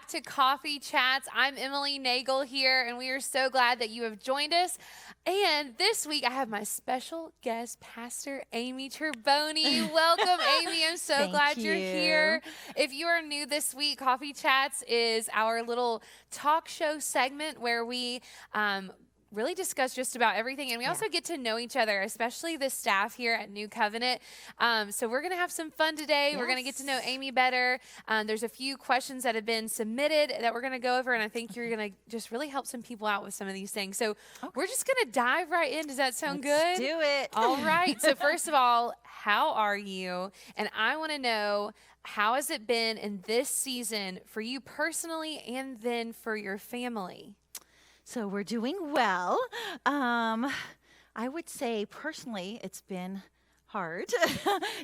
back to Coffee Chats. I'm Emily Nagel here, and we are so glad that you have joined us. And this week, I have my special guest, Pastor Amy Treboni. Welcome, Amy. I'm so glad you're here. If you are new this week, Coffee Chats is our little talk show segment where we really discuss just about everything. And we also get to know each other, especially the staff here at New Covenant. So we're going to have some fun today. We're going to get to know Amy better. There's a few questions that have been submitted that we're going to go over. And I think you're going to just really help some people out with some of these things. So we're just going to dive right in. Does that sound good? Let's do it. All right. So first of all, how are you? And I want to know, how has it been in this season for you personally and then for your family? So we're doing well. I would say personally, it's been hard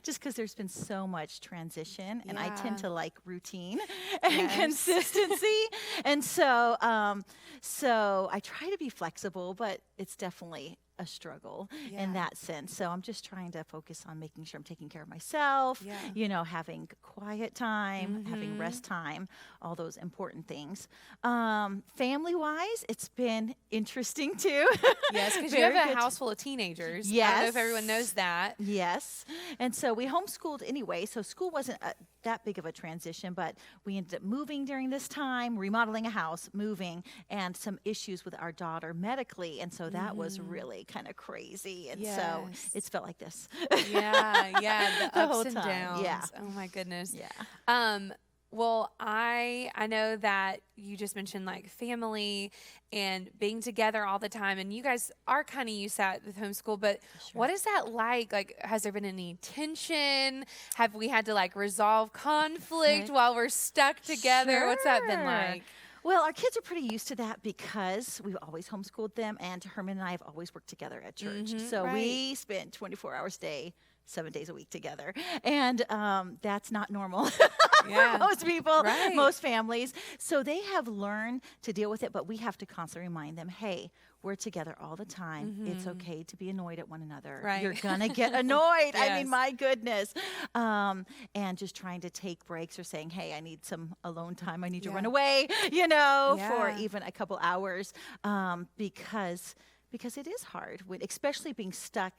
just because there's been so much transition and I tend to like routine and consistency. And so I try to be flexible, but it's definitely a struggle in that sense. So I'm just trying to focus on making sure I'm taking care of myself, you know, having quiet time, having rest time, all those important things. Family-wise, it's been interesting too. Yes, because you have a house full of teenagers. Yes. I don't know if everyone knows that. Yes. And so we homeschooled anyway, so school wasn't that big of a transition, but we ended up moving during this time, remodeling a house, moving, and some issues with our daughter medically. And so that was really kind of crazy. And so it's felt like this. The ups whole and time. downs. Yeah. Oh my goodness. Yeah. Well, I know that you just mentioned like family and being together all the time, and you guys are kind of used to that with homeschool, but what is that like? Like, has there been any tension? Have we had to like resolve conflict while we're stuck together? What's that been like? Well, our kids are pretty used to that because we've always homeschooled them, and Herman and I have always worked together at church. So we spend 24 hours a day, 7 days a week together. And that's not normal for most people, most families. So they have learned to deal with it, but we have to constantly remind them, hey, we're together all the time. It's okay to be annoyed at one another. You're going to get annoyed. I mean, my goodness. And just trying to take breaks or saying, hey, I need some alone time. I need to run away, you know, for even a couple hours because it is hard, especially being stuck.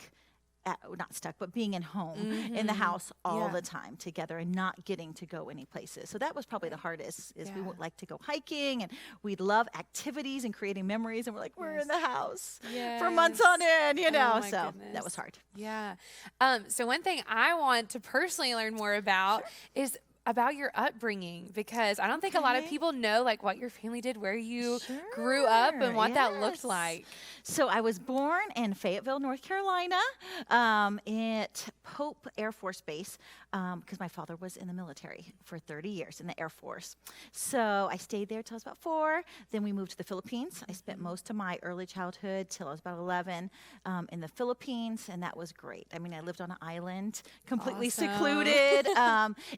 Not stuck, but being in home, in the house all the time together and not getting to go any places. So that was probably the hardest, is we would like to go hiking and we'd love activities and creating memories. And we're like, we're in the house for months on end, you know, so that was hard. Yeah. So one thing I want to personally learn more about is about your upbringing, because I don't think a lot of people know like what your family did, where you grew up and what that looked like. So I was born in Fayetteville, North Carolina, at Pope Air Force Base, because my father was in the military for 30 years in the Air Force. So I stayed there till I was about 4. Then we moved to the Philippines. I spent most of my early childhood till I was about 11 in the Philippines, and that was great. I mean, I lived on an island, completely secluded.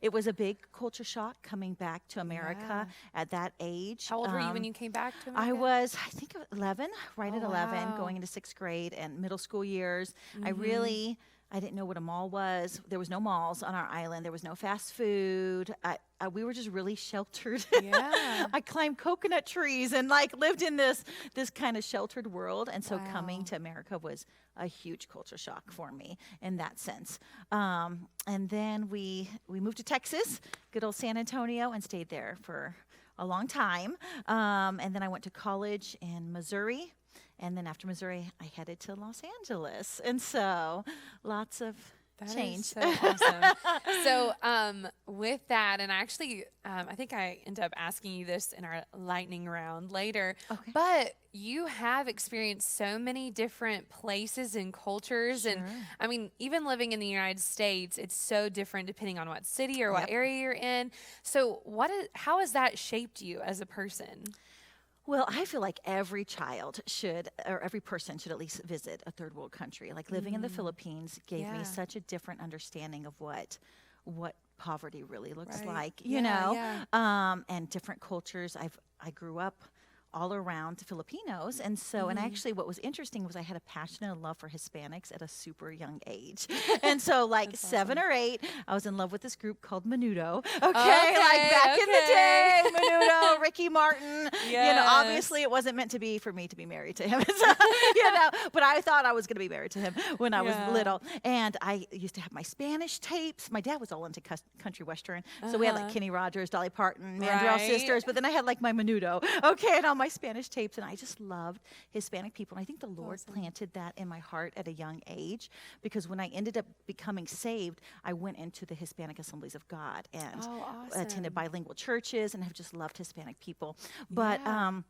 It was a big culture shock coming back to America at that age. How old were you when you came back to America? I was, I think, 11, right at 11, going into 6th grade and middle school years. I didn't know what a mall was. There was no malls on our island. There was no fast food. We were just really sheltered. I climbed coconut trees and like lived in this kind of sheltered world. And so coming to America was a huge culture shock for me in that sense. And then we moved to Texas, good old San Antonio, and stayed there for a long time. And then I went to college in Missouri. And then after Missouri, I headed to Los Angeles. And so lots of change. So awesome. So with that, and actually, I think I end up asking you this in our lightning round later, but you have experienced so many different places and cultures. And I mean, even living in the United States, it's so different depending on what city or what area you're in. So how has that shaped you as a person? Well, I feel like every child should, or every person should at least visit a third world country. Like living in the Philippines gave me such a different understanding of what poverty really looks like, you know, and different cultures. I grew up all around Filipinos. And so, and actually what was interesting was I had a passionate love for Hispanics at a super young age. And so like That's 7 awesome. or 8, I was in love with this group called Menudo. Okay, Okay, like back in the day, okay. Menudo, Ricky Martin. Yes. Obviously it wasn't meant to be for me to be married to him. So, but I thought I was going to be married to him when I was Yeah. little. And I used to have my Spanish tapes. My dad was all into country western. So we had like Kenny Rogers, Dolly Parton, Mandrell Right. Sisters, but then I had like my Menudo, okay, and all my Spanish tapes, and I just loved Hispanic people. And I think the Lord Awesome. planted that in my heart at a young age, because when I ended up becoming saved, I went into the Hispanic Assemblies of God and attended Awesome. bilingual churches and have just loved Hispanic people. But Yeah.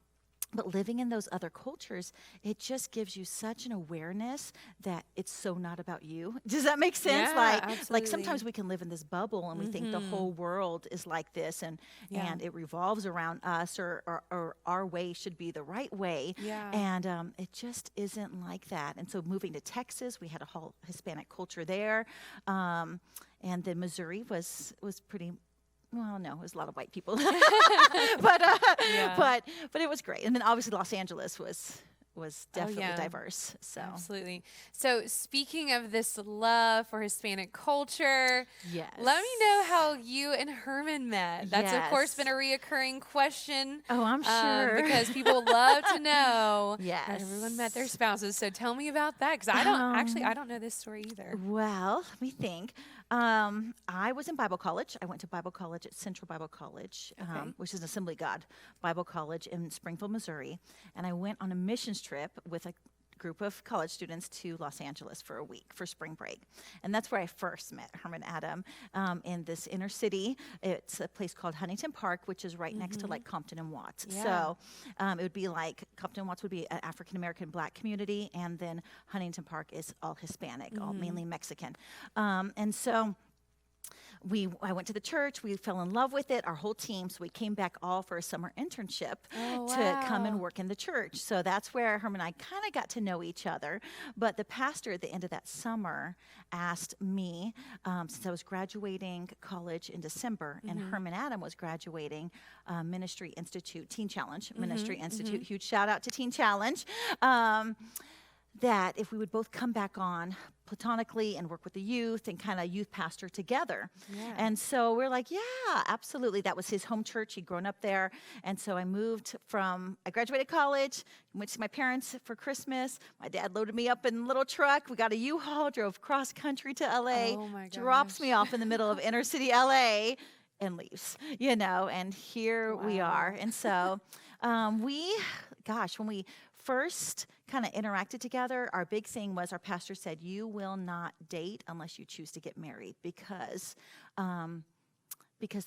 but living in those other cultures, it just gives you such an awareness that it's so not about you. Does that make sense? Yeah, Like absolutely. sometimes we can live in this bubble and we think the whole world is like this, and Yeah. and it revolves around us, or our way should be the right way. Yeah. And it just isn't like that. And so moving to Texas, we had a whole Hispanic culture there. And then Missouri was pretty. Well, no, it was a lot of white people, but Yeah. but it was great. And then obviously Los Angeles was definitely yeah. diverse. So Absolutely. So speaking of this love for Hispanic culture, yes, let me know how you and Herman met. That's of course Yes. been a reoccurring question. Oh, I'm sure. Because people love to know Yes. that everyone met their spouses. So tell me about that, because I don't know this story either. Well, let me think. I was in Bible college. I went to Bible college at Central Bible College, Okay. which is an Assembly of God Bible College in Springfield, Missouri. And I went on a missions trip with a group of college students to Los Angeles for a week for spring break. And that's where I first met Herman Adam, in this inner city. It's a place called Huntington Park, which is right next to like Compton and Watts. Yeah. So it would be like Compton and Watts would be an African-American black community, and then Huntington Park is all Hispanic, all mainly Mexican. And so I went to the church. We fell in love with it, our whole team. So we came back all for a summer internship to come and wow. work in the church. So that's where Herman and I kind of got to know each other. But the pastor at the end of that summer asked me, since I was graduating college in December, and Herman Adam was graduating Ministry Institute, Teen Challenge, Ministry Institute. Huge shout out to Teen Challenge. That if we would both come back on platonically and work with the youth and kind of youth pastor together. Yeah. And so we're like, yeah, absolutely. That was his home church. He'd grown up there. And so I graduated college, went to my parents for Christmas. My dad loaded me up in a little truck. We got a U-Haul, drove cross country to LA, Oh my drops gosh. me off in the middle of inner city LA and leaves, and here we Wow. are. And so when we first kind of interacted together, our big thing was our pastor said, you will not date unless you choose to get married, because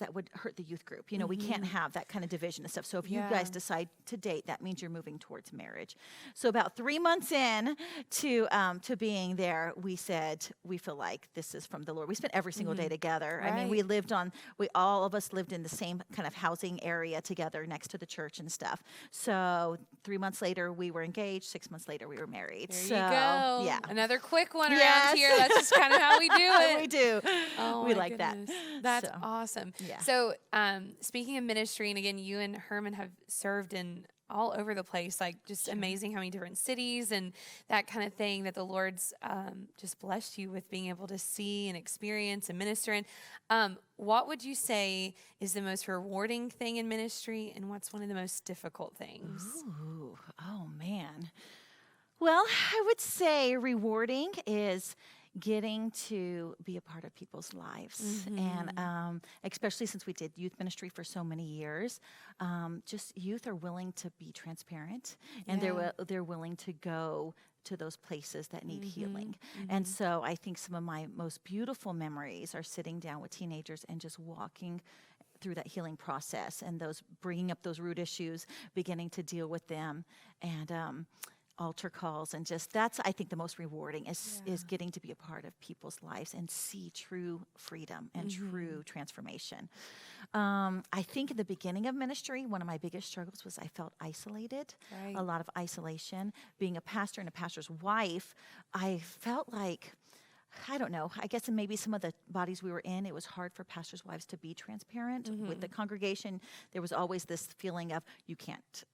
that would hurt the youth group. We can't have that kind of division and stuff. So if you Yeah. guys decide to date, that means you're moving towards marriage. So about 3 months in to being there, we said, we feel like this is from the Lord. We spent every single day together. I mean, all of us lived in the same kind of housing area together next to the church and stuff. So 3 months later, we were engaged. 6 months later, we were married. There So, you go. yeah. Another quick one around Yes. here. That's just kind of how we do it. We do. Oh, We my like that. goodness. That's So, awesome. yeah. So, speaking of ministry, and again, you and Herman have served in all over the place, like just amazing how many different cities and that kind of thing that the Lord's just blessed you with being able to see and experience and minister in. What would you say is the most rewarding thing in ministry, and what's one of the most difficult things? Ooh, oh man. Well, I would say rewarding is getting to be a part of people's lives. And especially since we did youth ministry for so many years, just youth are willing to be transparent, and Yeah. they're willing to go to those places that need healing. And so I think some of my most beautiful memories are sitting down with teenagers and just walking through that healing process, and those bringing up those root issues, beginning to deal with them, and altar calls, and just that's, I think, the most rewarding is getting to be a part of people's lives and see true freedom and true transformation. I think in the beginning of ministry, one of my biggest struggles was I felt isolated, Right. a lot of isolation. Being a pastor and a pastor's wife, I felt like, I don't know, I guess in maybe some of the bodies we were in, it was hard for pastors' wives to be transparent with the congregation. There was always this feeling of you can't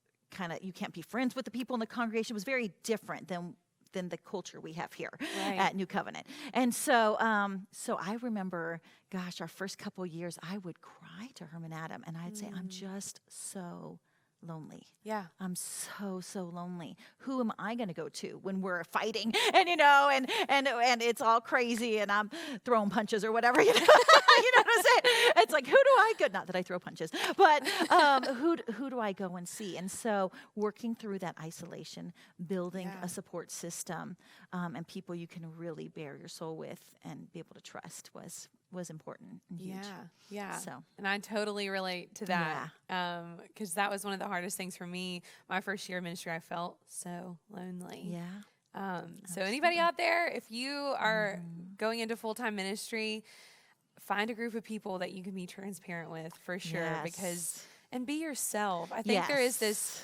you can't be friends with the people in the congregation. It was very different than the culture we have here at New Covenant. And so I remember, gosh, our first couple years, I would cry to Herman Adam, and I'd say, I'm just so lonely. Yeah. I'm so lonely. Who am I going to go to when we're fighting and and it's all crazy and I'm throwing punches or whatever, you know what I'm saying? It's like, who do I go? Not that I throw punches, but who do I go and see? And so working through that isolation, building a support system, and people you can really bare your soul with and be able to trust was important and huge. Yeah. So. And I totally relate to that. Because that was one of the hardest things for me. My first year of ministry, I felt so lonely. Yeah. So anybody out there, if you are going into full-time ministry, find a group of people that you can be transparent with for sure. And be yourself. I think there is this,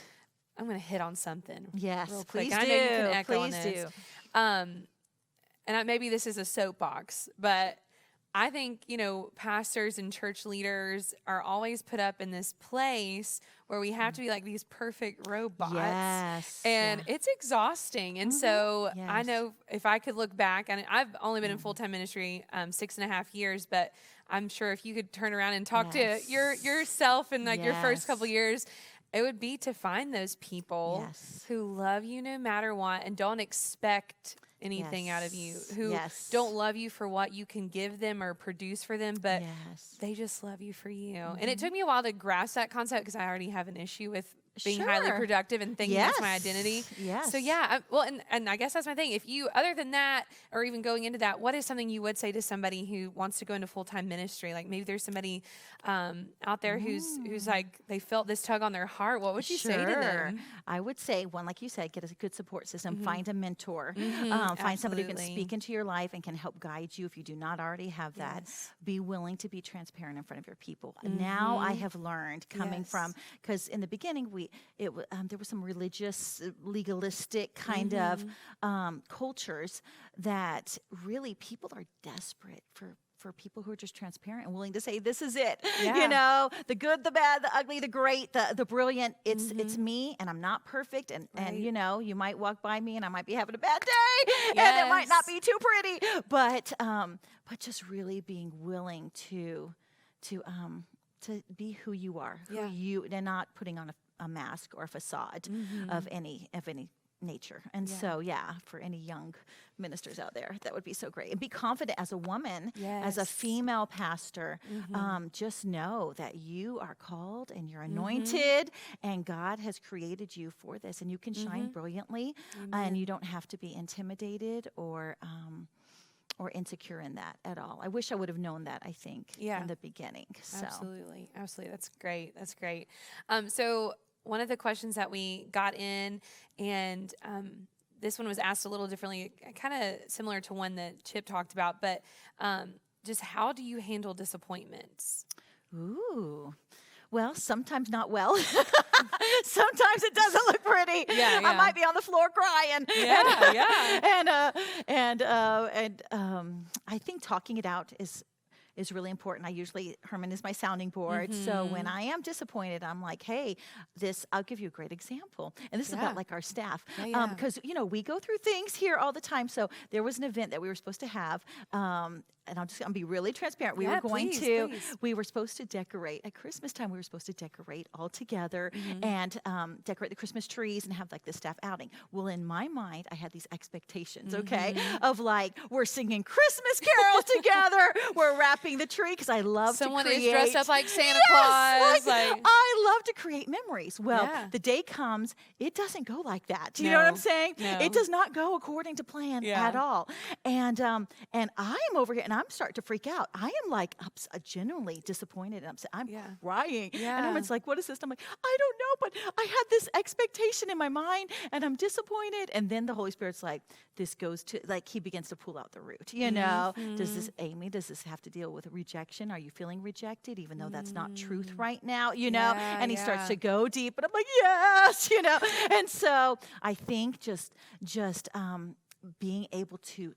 I'm going to hit on something real quick. Please I do. know you can echo on Please this. do. And maybe this is a soapbox, but I think, pastors and church leaders are always put up in this place where we have to be like these perfect robots. Yes. And it's exhausting. And so I know if I could look back, and I've only been in full-time ministry 6.5 years, but I'm sure if you could turn around and talk to yourself in your first couple years, it would be to find those people who love you no matter what and don't expect anything out of you, who don't love you for what you can give them or produce for them, but they just love you for you. And it took me a while to grasp that concept because I already have an issue with being highly productive and thinking that's my identity. So and I guess that's my thing. If you, other than that, or even going into that, what is something you would say to somebody who wants to go into full-time ministry? Like maybe there's somebody out there who's like, they felt this tug on their heart. What would you say to them? I would say, one, like you said, get a good support system, find a mentor, find somebody who can speak into your life and can help guide you if you do not already have that. Be willing to be transparent in front of your people. Now I have learned coming from, because in the beginning there was some religious, legalistic kind of cultures that really people are desperate for people who are just transparent and willing to say, this is it. The good, the bad, the ugly, the great, the brilliant. It's me, and I'm not perfect. And you might walk by me and I might be having a bad day and it might not be too pretty. But just really being willing to be who you are, and not putting on a mask or a facade of any nature. And so, for any young ministers out there, that would be so great. And be confident as a woman, as a female pastor, just know that you are called and you're anointed and God has created you for this, and you can shine brilliantly and you don't have to be intimidated or insecure in that at all. I wish I would have known that, I think, in the beginning. So. Absolutely. That's great. So one of the questions that we got in, and this one was asked a little differently, kind of similar to one that Chip talked about, but just how do you handle disappointments? Ooh. Well, sometimes not well. Sometimes it doesn't look pretty. I might be on the floor crying. And I think talking it out is really important. Herman is my sounding board. So when I am disappointed, I'm like, hey, I'll give you a great example. And this is about like our staff. Because, we go through things here all the time. So there was an event that we were supposed to have. And I'm just going to be really transparent. We were supposed to decorate at Christmas time. We were supposed to decorate all together and decorate the Christmas trees and have like this staff outing. Well, in my mind, I had these expectations, of like, we're singing Christmas carols together. We're wrapping the tree because I love to create. Someone is dressed up like Santa Claus. I love to create memories. Well, the day comes, it doesn't go like that. You know what I'm saying? No. It does not go according to plan at all. And I am over here and I'm starting to freak out. I am like genuinely disappointed and upset. I'm crying. And everyone's like, what is this? I'm like, I don't know, but I had this expectation in my mind and I'm disappointed. And then the Holy Spirit's like, this goes to, like, he begins to pull out the root, Does this have to deal with rejection? Are you feeling rejected even though that's not truth right now, And he starts to go deep and I'm like, yes, And so I think just being able to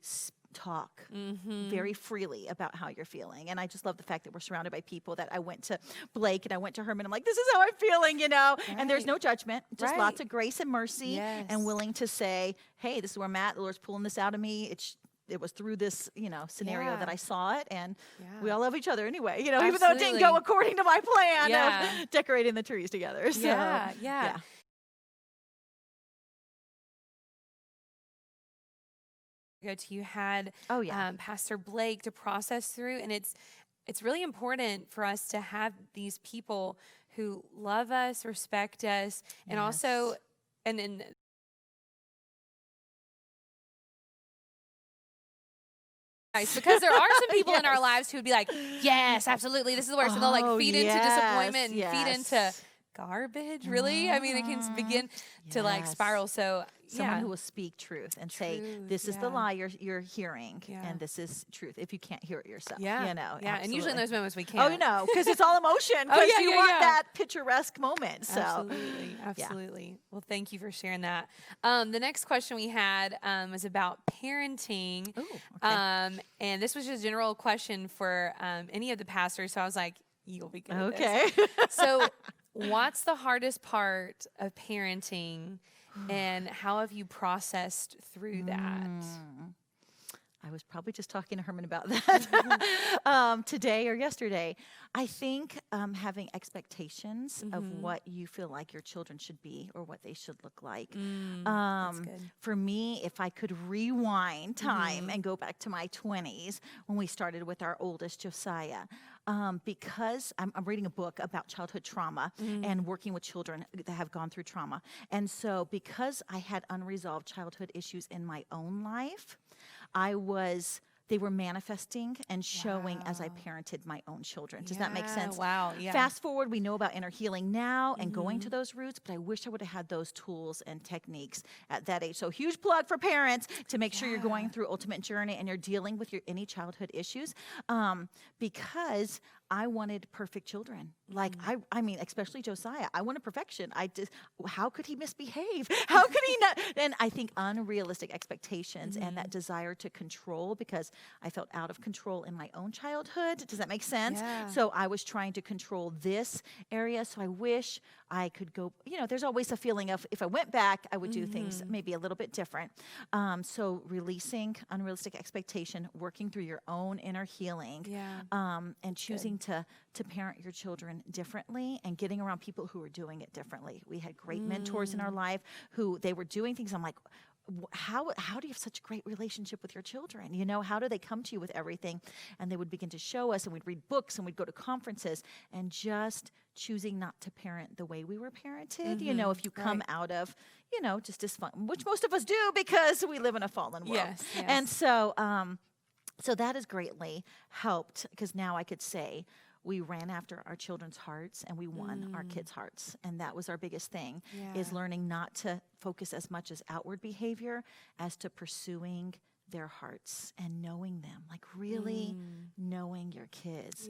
talk very freely about how you're feeling. And I just love the fact that we're surrounded by people that I went to Blake and I went to Herman. I'm like, this is how I'm feeling, and there's no judgment, just lots of grace and mercy and willing to say, hey, this is where I'm at. The Lord's pulling this out of me. It was through this, scenario that I saw it, and we all love each other anyway, even though it didn't go according to my plan of decorating the trees together. So, yeah. You had Pastor Blake to process through, and it's really important for us to have these people who love us, respect us, and also and nice, because there are some people in our lives who would be like, yes, absolutely, this is the worst, and they'll like feed into disappointment and feed into garbage. Really, I mean, it can begin to like spiral. So someone who will speak truth and say, this is the lie you're hearing, and this is truth. If you can't hear it yourself, absolutely. And usually in those moments we can't. Oh, no, because it's all emotion. Because you want that picturesque moment. So absolutely. Well, thank you for sharing that. The next question we had was about parenting. Ooh, okay. And this was just a general question for any of the pastors. So I was like, you'll be good. Okay. At this. So what's the hardest part of parenting, and how have you processed through that? I was probably just talking to Herman about that today or yesterday. I think having expectations of what you feel like your children should be or what they should look like. That's good. For me, if I could rewind time and go back to my 20s when we started with our oldest, Josiah, because I'm reading a book about childhood trauma and working with children that have gone through trauma. And so because I had unresolved childhood issues in my own life, they were manifesting and showing as I parented my own children. Does that make sense? Wow. Yeah. Fast forward, we know about inner healing now and going to those roots, but I wish I would have had those tools and techniques at that age. So huge plug for parents to make sure you're going through Ultimate Journey and you're dealing with any childhood issues, because I wanted perfect children. Like, I mean, especially Josiah. I wanted perfection. How could he misbehave? How could he not? And I think unrealistic expectations and that desire to control, because I felt out of control in my own childhood. Does that make sense? Yeah. So I was trying to control this area. So I wish I could go, there's always a feeling of if I went back, I would do things maybe a little bit different. So releasing unrealistic expectation, working through your own inner healing, and choosing to parent your children differently and getting around people who are doing it differently. We had great mentors in our life who they were doing things. I'm like, how do you have such a great relationship with your children? How do they come to you with everything? And they would begin to show us, and we'd read books and we'd go to conferences, and just choosing not to parent the way we were parented. If you come out of, just dysfunction, which most of us do because we live in a fallen world. Yes. And so, so that has greatly helped, because now I could say we ran after our children's hearts and we won our kids' hearts. And that was our biggest thing, is learning not to focus as much as outward behavior as to pursuing their hearts and knowing them, like really knowing your kids.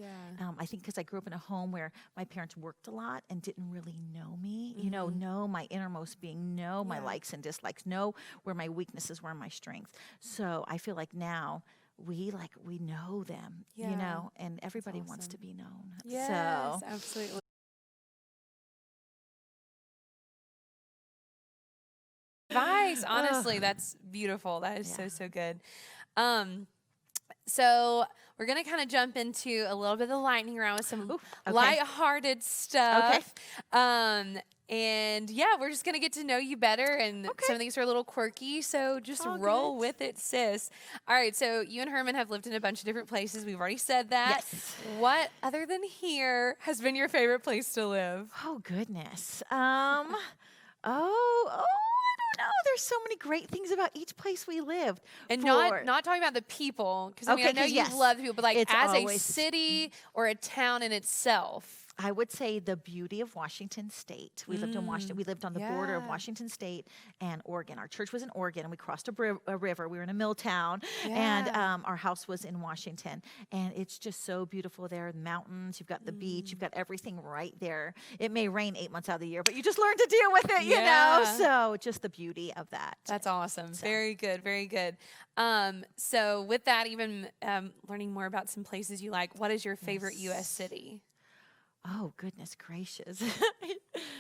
I think because I grew up in a home where my parents worked a lot and didn't really know me, know my innermost being, know my likes and dislikes, know where my weaknesses were, my strengths. So I feel like now we know them, and everybody wants to be known. Yes, so absolutely. Advice, honestly, that's beautiful. That is so good. So we're going to kind of jump into a little bit of the lightning round with some lighthearted stuff. And we're just going to get to know you better, and some of these are a little quirky, so just roll with it, sis. All right, so you and Herman have lived in a bunch of different places. We've already said that. Yes. What, other than here, has been your favorite place to live? Oh, goodness. I don't know. There's so many great things about each place we lived. And not talking about the people, because I know you love the people, but like as a city or a town in itself. I would say the beauty of Washington State. We lived in Washington. We lived on the border of Yeah. Washington State and Oregon. Our church was in Oregon, and we crossed a river. We were in a mill town, and Yeah. our house was in Washington. And it's just so beautiful there. The mountains, you've got the beach, you've got everything right there. It may rain 8 months out of the year, but you just learn to deal with it, you know? Yeah. So just the beauty of that. That's awesome. So. Very good. Very good. So with that, even learning more about some places you like, what is your favorite U.S. city? Oh, goodness gracious.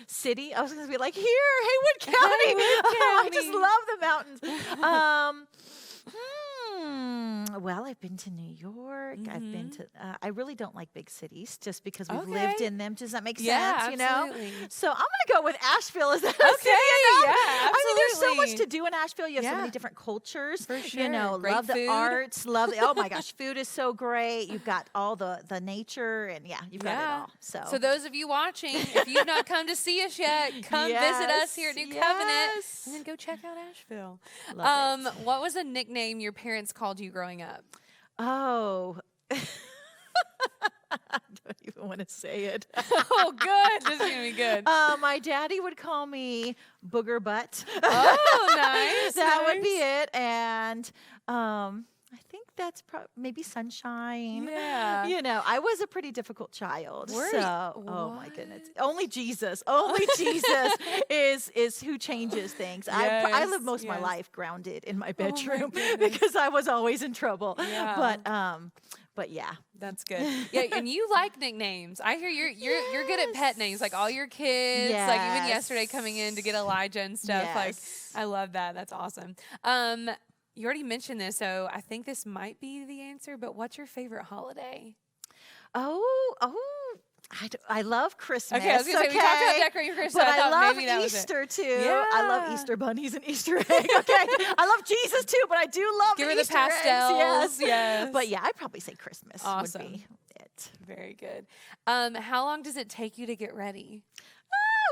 City? I was going to be like, here, Haywood County. Haywood I just County. love the mountains. Well, I've been to New York. I've been to, I really don't like big cities just because we've lived Okay. in them. Does that make Yeah, sense? You know? absolutely. So I'm going to go with Asheville. Is that Okay, a city? You know? yeah, I mean, there's so much absolutely. to do in Asheville. You have so Yeah. many different cultures. For You know, sure. Great love the food. arts, love the, oh my gosh, food is so great. You've got all the nature and you've got it all. So those of you watching, if you've not come to see us yet, come visit us here at New Covenant, yes. and then go check out Asheville. Love it. What was a nickname your parents called you growing up? Oh. I don't even want to say it. Oh, good. This is gonna be good. My daddy would call me Booger Butt. Oh, nice. That would be nice. it. And I think that's maybe Sunshine. Yeah. You know, I was a pretty difficult child. Were so, you? oh my goodness. What? Only Jesus is who changes things. I Yes, lived most of my yes. life grounded in my my bedroom goodness. because I was always in trouble. Yeah. But yeah. That's good. Yeah, and you like nicknames. I hear you're good at pet names, like all your kids. Like even yesterday coming in to get Elijah and stuff. Yes. Like I love that. That's awesome. You already mentioned this, so I think this might be the answer. But what's your favorite holiday? I love Christmas. Okay, I was gonna say we talked about decorating for Christmas. But I I thought love maybe that was it. Easter too. I love Yeah. Easter bunnies and Easter eggs. Okay, I love Jesus too, but I do love Give the her the Easter eggs. pastels. Yes. Yes. But yeah, I'd probably say Christmas Awesome. would be it. Very good. How long does it take you to get ready?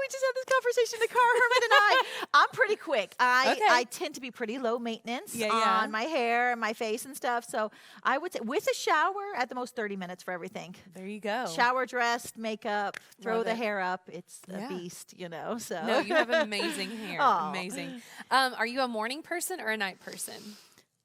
We just had this conversation in the car, Herman and I. I'm pretty quick. Okay. I tend to be pretty low maintenance Yeah. on my hair and my face and stuff. So I would say with a shower, at the most 30 minutes for everything. There you go. Shower, dressed, makeup, throw Love the it. hair up. It's Yeah. a beast, you know. So No, you have amazing hair. Aw. Amazing. Are you a morning person or a night person?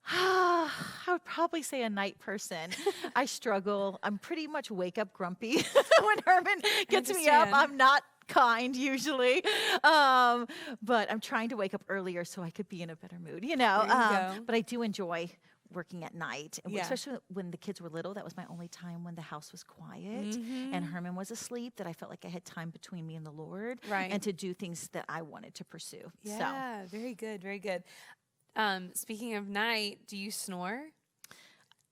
I would probably say a night person. I struggle. I'm pretty much wake up grumpy when Herman gets me up. understand. I'm not kind usually, but I'm trying to wake up earlier so I could be in a better mood, you know. There you go. But I do enjoy working at night, and Yeah. especially when the kids were little. That was my only time when the house was quiet Mm-hmm. and Herman was asleep, that I felt like I had time between me and the Lord, Right. and to do things that I wanted to pursue. So. Yeah, very good, very good. Speaking of night, do you snore?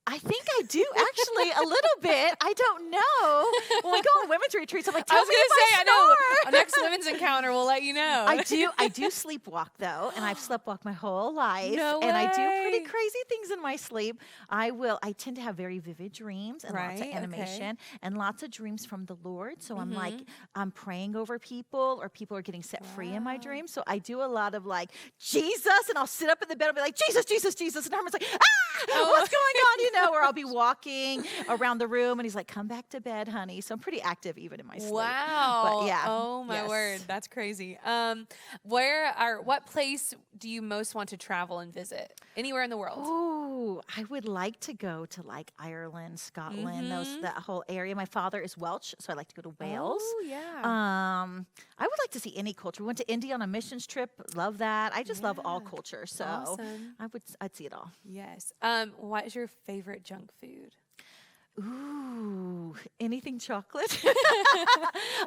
I think I do actually a little bit. I don't know. When we go on women's retreats, I'm like, tell I was me gonna if I say, I snore. know. Our next women's encounter, we'll let you know. I do sleepwalk though, and I've sleepwalked my whole life. No and I do pretty way. crazy things in my sleep. I tend to have very vivid dreams and lots of Right, okay. animation and lots of dreams from the Lord. So I'm like, Mm-hmm. I'm praying over people, or people are getting set free in my Wow. dreams. So I do a lot of like Jesus, and I'll sit up in the bed and be like, Jesus, Jesus, Jesus, and Herman's like, Oh. what's going on? You know, or I'll be walking around the room, and he's like, come back to bed, honey. So I'm pretty active even in my sleep. Wow. But yeah. Oh my yes. word. That's crazy. What place do you most want to travel and visit? Anywhere in the world. Ooh, I would like to go to like Ireland, Scotland, that whole area. My father is Welsh, so I'd like to go to Wales. Oh yeah. I would like to see any culture. We went to India on a missions trip. Love that. I just love all Yeah. culture. So Awesome. I'd see it all. Yes. What is your favorite junk food? Ooh, anything chocolate.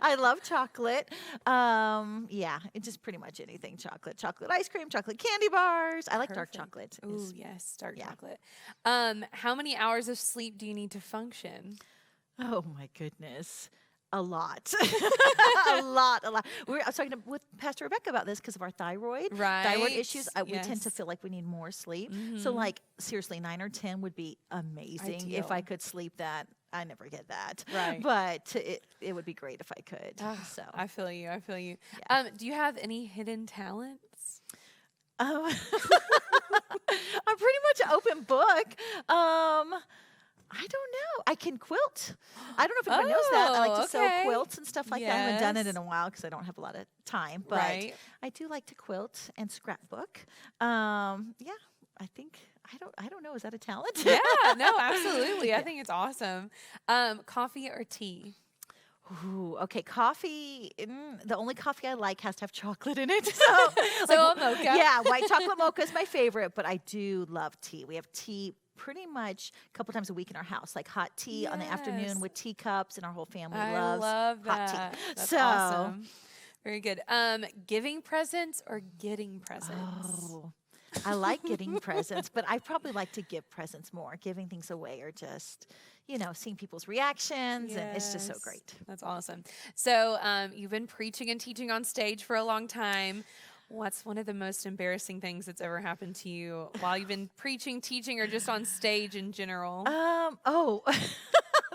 I love chocolate. Yeah, it's just pretty much anything chocolate. Chocolate ice cream, chocolate candy bars. I like dark Perfect. chocolate. Ooh, yes, dark yeah. chocolate. How many hours of sleep do you need to function? Oh my goodness. A lot. a lot. I was talking with Pastor Rebecca about this because of our thyroid Right. issues. We tend to Yes. feel like we need more sleep. So like seriously, 9 or 10 would be amazing if I Ideal. could sleep that. I never get that. Right. But it would be great if I could. So I feel you. I feel you. Yeah. Do you have any hidden talents? I'm pretty much an open book. I don't know. I can quilt. I don't know if anyone knows that. I like to sew okay. quilts and stuff like that. I haven't done it Yes. in a while because I don't have a lot of time. But Right. I do like to quilt and scrapbook. Yeah, I think I don't know. Is that a talent? Yeah, no, absolutely. I Yeah. think it's awesome. Coffee or tea? Ooh, okay. Coffee. The only coffee I like has to have chocolate in it. So a mocha. Yeah, white chocolate mocha is my favorite, but I do love tea. We have tea pretty much a couple times a week in our house, like hot tea on the afternoon Yes. with teacups, and our whole family I loves love hot that. tea. That's So, awesome. Very good. Giving presents or getting presents? oh, I like getting presents, but I probably like to give presents more. Giving things away or just, seeing people's reactions, and it's just so Yes. great. That's awesome. So, you've been preaching and teaching on stage for a long time. What's one of the most embarrassing things that's ever happened to you while you've been preaching, teaching, or just on stage in general? Oh,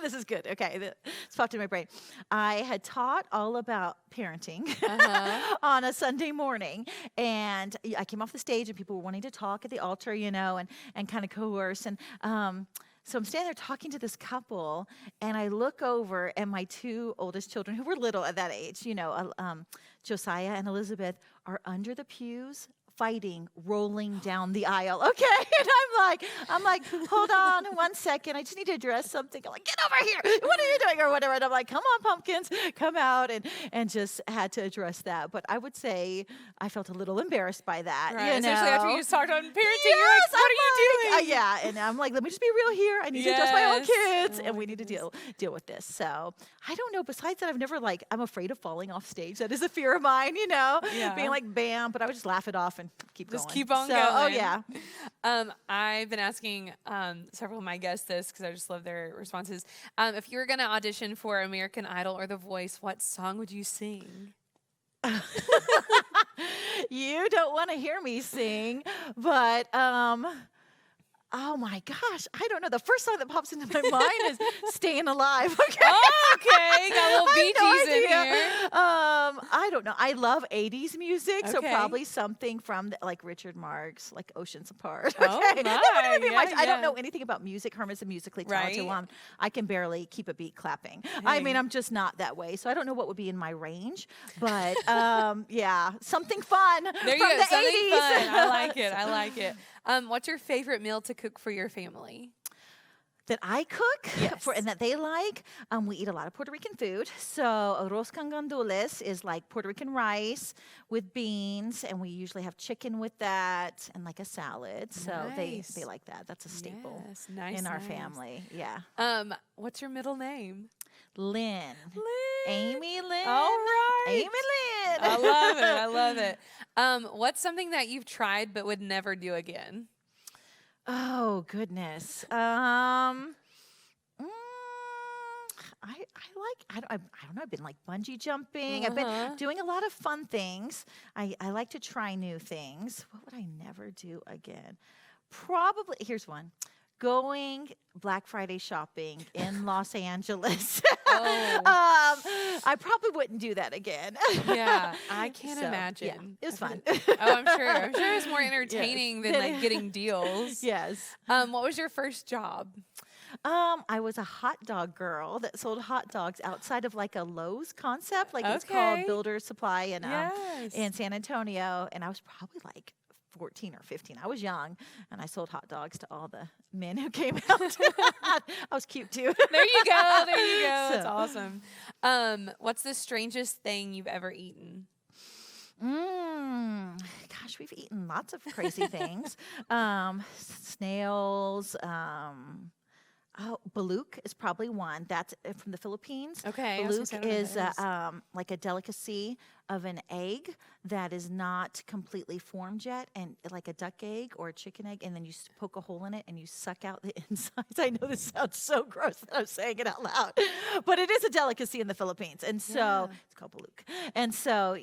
this is good. Okay, it's popped in my brain. I had taught all about parenting Uh-huh. on a Sunday morning, and I came off the stage, and people were wanting to talk at the altar, and kind of coerce, and so I'm standing there talking to this couple, and I look over, and my two oldest children, who were little at that age, Josiah and Elizabeth, are under the pews fighting, rolling down the aisle. Okay, and I'm like, hold on 1 second. I just need to address something. I'm like, get over here. What are you doing or whatever? And I'm like, come on, pumpkins, come out, and just had to address that. But I would say I felt a little embarrassed by that. Right, especially after you just talked on parenting. Yes, You're like, what are you doing? yeah, and I'm like, let me just be real here. I need to address my own Yes. kids, Oh and my we need to goodness. deal with this. So I don't know. Besides that, I'm afraid of falling off stage. That is a fear of mine, Yeah. being like bam. But I would just laugh it off and keep Just going. keep on So, going. Oh yeah. I've been asking several of my guests this because I just love their responses. If you were going to audition for American Idol or The Voice, what song would you sing? You don't want to hear me sing, but oh my gosh, I don't know. The first song that pops into my mind is "Staying Alive." Okay. Oh, okay, got a little I Bee have no Gees in idea. here. I don't know. I love 80s music, so Okay. probably something from like Richard Marx, like Oceans Apart. Oh, Okay. That wouldn't be my, much. yeah, I don't yeah. know anything about music. Herman's a musically talented Right. woman. I can barely keep a beat clapping. I mean, Hey. I'm just not that way. So I don't know what would be in my range. But yeah, something fun There from you go, the something 80s. fun. I like it. I like it. What's your favorite meal to cook for your family? That I cook Yes. and that they like. We eat a lot of Puerto Rican food. So arroz con gandules is like Puerto Rican rice with beans, and we usually have chicken with that and like a salad. So Nice. they like that. That's a staple Yes, nice, in our nice. family. Yeah. What's your middle name? Lynn. Lynn. Amy Lynn. All right. Amy Lynn. I love it. I love it. What's something that you've tried but would never do again? Oh goodness. I don't know. I've been like bungee jumping. I've Uh-huh. been doing a lot of fun things. I like to try new things. What would I never do again? Probably. Here's one. Going Black Friday shopping in Los Angeles. Oh. I probably wouldn't do that again. Yeah, I can't So, imagine. yeah, it was fun. Oh, I'm sure. I'm sure it's more entertaining than like getting deals. Yes. What was your first job? I was a hot dog girl that sold hot dogs outside of like a Lowe's concept, like it's called Okay. Builder Supply Yes. in San Antonio, and I was probably like 14 or 15. I was young, and I sold hot dogs to all the men who came out. I was cute too. There you go. There you go. That's So. awesome. What's the strangest thing you've ever eaten? Gosh, we've eaten lots of crazy things. Snails. Balut is probably one. That's from the Philippines. Okay, I was gonna say, I Balut don't know is what that like a delicacy of an egg that is not completely formed yet, and like a duck egg or a chicken egg, and then you poke a hole in it and you suck out the insides. I know this sounds so gross that I'm saying it out loud, but it is a delicacy in the Philippines, and so Yeah. it's called balut. And so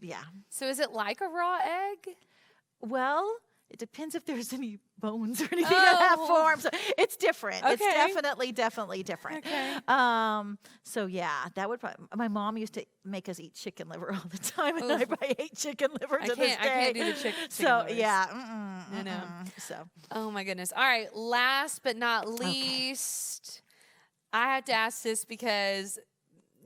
yeah. So is it like a raw egg? Well, It depends if there's any bones or anything that have Oh. formed. So it's different. It's Okay. definitely different. Okay. So yeah, that would probably. My mom used to make us eat chicken liver all the time, and Oof. I hate chicken liver I to this can't. day. I can't do the chicken So livers. yeah, I know. So Oh my goodness. All right. Last but not least, I have to ask this because,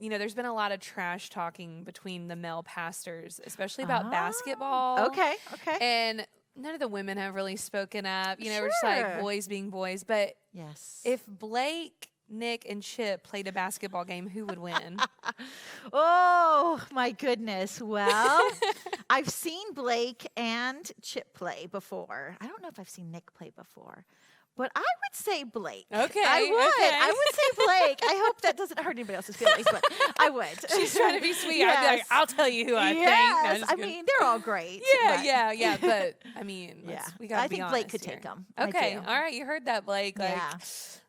there's been a lot of trash talking between the male pastors, especially about basketball. okay. And none of the women have really spoken up. We're just like Sure. boys being boys. But Yes. if Blake, Nick, and Chip played a basketball game, who would win? Oh my goodness. Well, I've seen Blake and Chip play before. I don't know if I've seen Nick play before. But I would say Blake. Okay, I would. okay. I would say Blake. I hope that doesn't hurt anybody else's feelings, but I would. She's trying to be sweet. I'd be like, Yes. I'll tell you who I think. No, Yes. just I kidding. mean, they're all great. Yeah, but yeah. But I mean, Yeah. we gotta I be think Blake honest could here. take them. I Okay, do. all right. You heard that, Blake. Like, Yeah.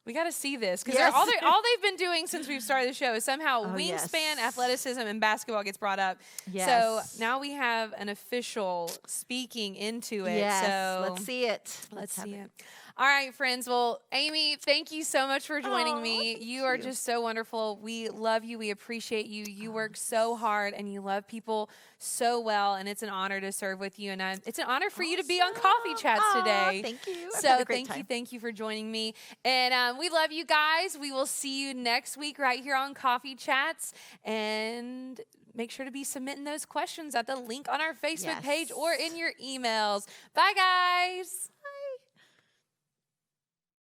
we got to see this because Yes. all they've been doing since we've started the show is somehow Oh, wingspan, yes. athleticism, and basketball gets brought up. Yes. So now we have an official speaking into it. Yes. So Let's see it. Let's have see it. All right, friends. Well, Amy, thank you so much for joining Aw, me. thank You are you. just so wonderful. We love you. We appreciate you. You work so hard and you love people so well. And it's an honor to serve with you. And it's an honor for you to be on Coffee Chats Aw, today. thank you. I've So had a great time. thank you for joining me. And we love you guys. We will see you next week right here on Coffee Chats. And make sure to be submitting those questions at the link on our Facebook page or in your emails. Bye, guys.